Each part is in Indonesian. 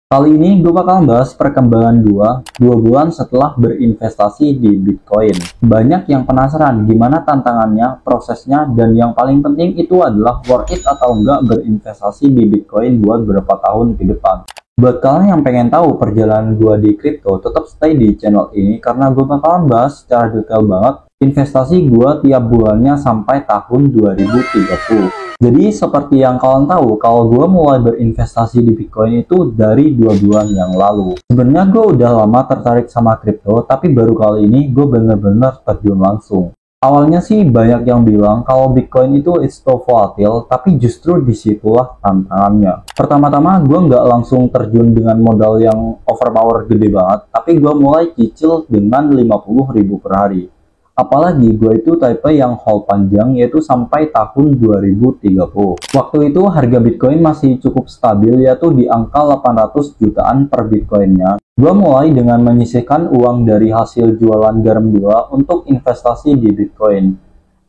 Kali ini gue bakal bahas perkembangan dua bulan setelah berinvestasi di Bitcoin. Banyak yang penasaran gimana tantangannya, prosesnya, dan yang paling penting itu adalah worth it atau enggak berinvestasi di Bitcoin buat beberapa tahun ke depan. Buat kalian yang pengen tahu perjalanan gue di kripto, tetap stay di channel ini karena gue bakalan bahas secara detail banget investasi gue tiap bulannya sampai tahun 2030. Jadi seperti yang kalian tahu, kalau gue mulai berinvestasi di Bitcoin itu dari 2 bulan yang lalu. Sebenarnya gue udah lama tertarik sama kripto, tapi baru kali ini gue bener-bener terjun langsung. Awalnya sih banyak yang bilang kalau Bitcoin itu it's so volatile, tapi justru disitulah tantangannya. Pertama-tama gue nggak langsung terjun dengan modal yang overpower gede banget, tapi gue mulai cicil dengan 50.000 per hari. Apalagi gue itu tipe yang hold panjang, yaitu sampai tahun 2030. Waktu itu harga Bitcoin masih cukup stabil, yaitu di angka 800 jutaan per Bitcoinnya. Gue mulai dengan menyisihkan uang dari hasil jualan garam 2 untuk investasi di Bitcoin.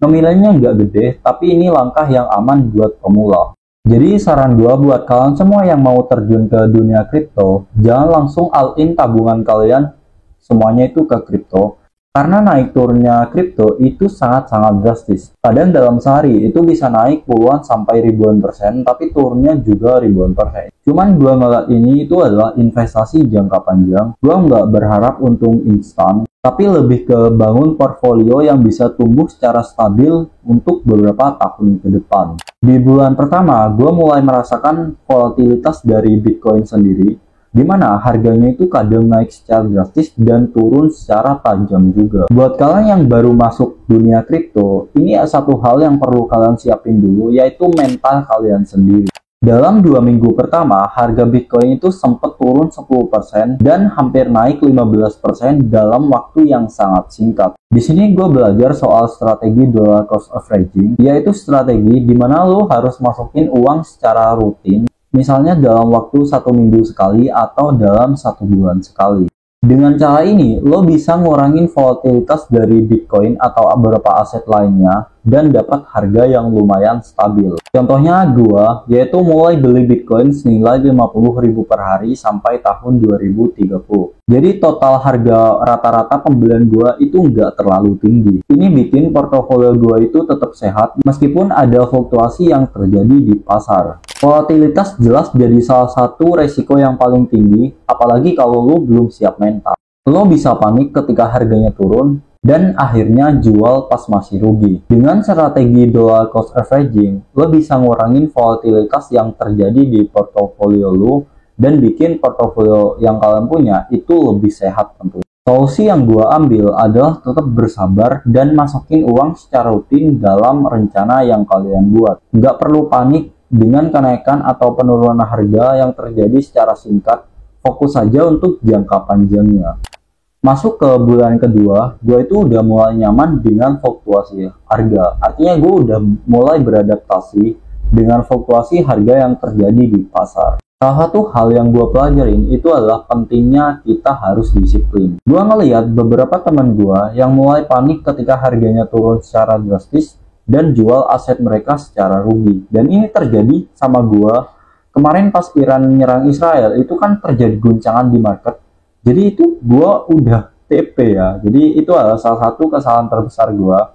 Nominalnya nggak gede, tapi ini langkah yang aman buat pemula. Jadi saran gue buat kalian semua yang mau terjun ke dunia kripto, jangan langsung all in tabungan kalian semuanya itu ke kripto. Karena naik turunnya kripto itu sangat-sangat drastis. Kadang dalam sehari itu bisa naik puluhan sampai ribuan persen, tapi turunnya juga ribuan persen. Cuman gua ngeliat ini itu adalah investasi jangka panjang. Gua nggak berharap untung instan, tapi lebih ke bangun portfolio yang bisa tumbuh secara stabil untuk beberapa tahun ke depan. Di bulan pertama, gua mulai merasakan volatilitas dari Bitcoin sendiri, di mana harganya itu kadang naik secara drastis dan turun secara tajam juga. Buat kalian yang baru masuk dunia kripto, ini satu hal yang perlu kalian siapin dulu, yaitu mental kalian sendiri. Dalam 2 minggu pertama, harga Bitcoin itu sempat turun 10% dan hampir naik 15% dalam waktu yang sangat singkat. Di sini gue belajar soal strategi dollar cost averaging, yaitu strategi di mana lo harus masukin uang secara rutin, misalnya dalam waktu 1 minggu sekali atau dalam 1 bulan sekali. Dengan cara ini, lo bisa ngurangin volatilitas dari Bitcoin atau beberapa aset lainnya dan dapat harga yang lumayan stabil. Contohnya gua, yaitu mulai beli Bitcoin senilai 50.000 per hari sampai tahun 2030. Jadi total harga rata-rata pembelian gua itu nggak terlalu tinggi. Ini bikin portofolio gua itu tetap sehat meskipun ada fluktuasi yang terjadi di pasar. Volatilitas jelas jadi salah satu resiko yang paling tinggi, apalagi kalau lo belum siap mental. Lo bisa panik ketika harganya turun, dan akhirnya jual pas masih rugi. Dengan strategi dollar cost averaging, lo bisa ngurangin volatilitas yang terjadi di portofolio lo, dan bikin portofolio yang kalian punya itu lebih sehat tentu. Solusi yang gua ambil adalah tetap bersabar dan masukin uang secara rutin dalam rencana yang kalian buat. Nggak perlu panik dengan kenaikan atau penurunan harga yang terjadi secara singkat, fokus saja untuk jangka panjangnya. Masuk ke bulan kedua, gue itu udah mulai nyaman dengan fluktuasi harga. Artinya gue udah mulai beradaptasi dengan fluktuasi harga yang terjadi di pasar. Salah satu hal yang gue pelajarin itu adalah pentingnya kita harus disiplin. Gue ngeliat beberapa teman gue yang mulai panik ketika harganya turun secara drastis dan jual aset mereka secara rugi. Dan ini terjadi sama gua. Kemarin pas Iran menyerang Israel, itu kan terjadi guncangan di market. Jadi itu gua udah TP ya. Jadi itu adalah salah satu kesalahan terbesar gua.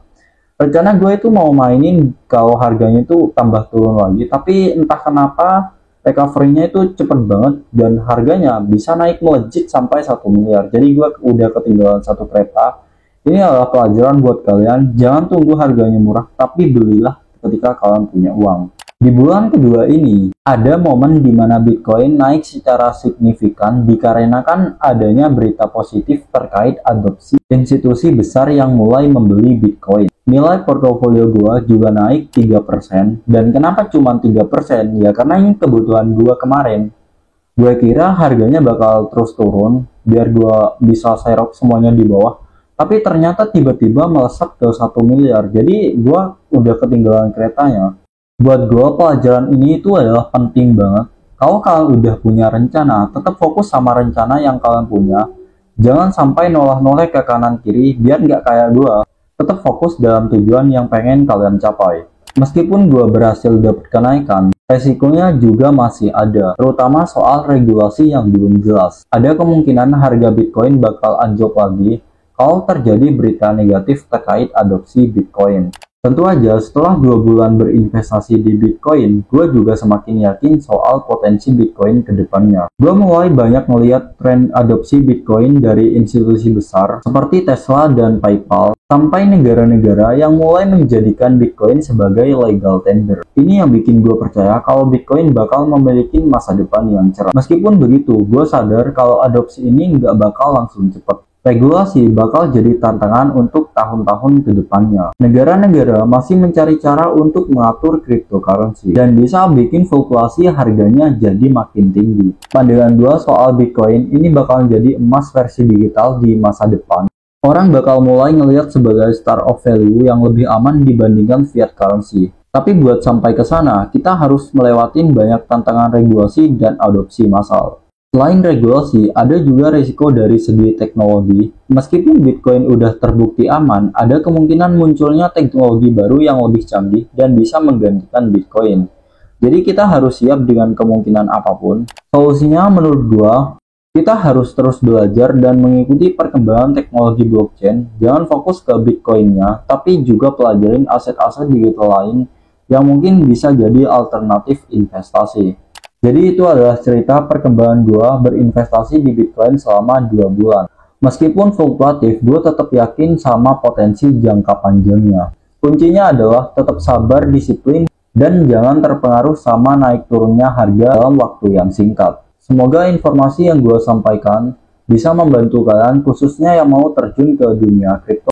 Rencana gua itu mau mainin kalau harganya itu tambah turun lagi, tapi entah kenapa recovery-nya itu cepet banget dan harganya bisa naik melejit sampai 1 miliar. Jadi gua udah ketinggalan satu kereta. Ini adalah pelajaran buat kalian, jangan tunggu harganya murah, tapi belilah ketika kalian punya uang. Di bulan kedua ini, ada momen di mana Bitcoin naik secara signifikan dikarenakan adanya berita positif terkait adopsi institusi besar yang mulai membeli Bitcoin. Nilai portofolio gua juga naik 3%, dan kenapa cuma 3%? Ya karena ini kebutuhan gua kemarin. Gue kira harganya bakal terus turun, biar gua bisa serok semuanya di bawah. Tapi ternyata tiba-tiba melesat ke 1 miliar. Jadi gue udah ketinggalan keretanya. Buat gue pelajaran ini itu adalah penting banget. Kalau kalian udah punya rencana, tetap fokus sama rencana yang kalian punya. Jangan sampai noleh-noleh ke kanan kiri biar nggak kayak gue. Tetap fokus dalam tujuan yang pengen kalian capai. Meskipun gue berhasil dapat kenaikan, Resikonya juga masih ada, terutama soal regulasi yang belum jelas. Ada kemungkinan harga Bitcoin bakal anjlok lagi kalau terjadi berita negatif terkait adopsi Bitcoin. Tentu aja setelah 2 bulan berinvestasi di Bitcoin, gue juga semakin yakin soal potensi Bitcoin ke depannya. Gue mulai banyak melihat tren adopsi Bitcoin dari institusi besar seperti Tesla dan PayPal, sampai negara-negara yang mulai menjadikan Bitcoin sebagai legal tender. Ini yang bikin gue percaya kalau Bitcoin bakal memiliki masa depan yang cerah. Meskipun begitu, gue sadar kalau adopsi ini nggak bakal langsung cepat. Regulasi bakal jadi tantangan untuk tahun-tahun ke depannya. Negara-negara masih mencari cara untuk mengatur cryptocurrency dan bisa bikin fluktuasi harganya jadi makin tinggi. Pandangan gue soal Bitcoin ini bakal jadi emas versi digital di masa depan. Orang bakal mulai ngelihat sebagai star of value yang lebih aman dibandingkan fiat currency. Tapi buat sampai ke sana, kita harus melewatin banyak tantangan regulasi dan adopsi massal. Selain regulasi, ada juga risiko dari segi teknologi. Meskipun Bitcoin udah terbukti aman, ada kemungkinan munculnya teknologi baru yang lebih canggih dan bisa menggantikan Bitcoin. Jadi kita harus siap dengan kemungkinan apapun. Solusinya menurut gua, kita harus terus belajar dan mengikuti perkembangan teknologi blockchain. Jangan fokus ke Bitcoin-nya, tapi juga pelajarin aset-aset digital lain yang mungkin bisa jadi alternatif investasi. Jadi itu adalah cerita perkembangan gue berinvestasi di Bitcoin selama 2 bulan. Meskipun fluktuatif, gue tetap yakin sama potensi jangka panjangnya. Kuncinya adalah tetap sabar, disiplin, dan jangan terpengaruh sama naik turunnya harga dalam waktu yang singkat. Semoga informasi yang gue sampaikan bisa membantu kalian, khususnya yang mau terjun ke dunia kripto.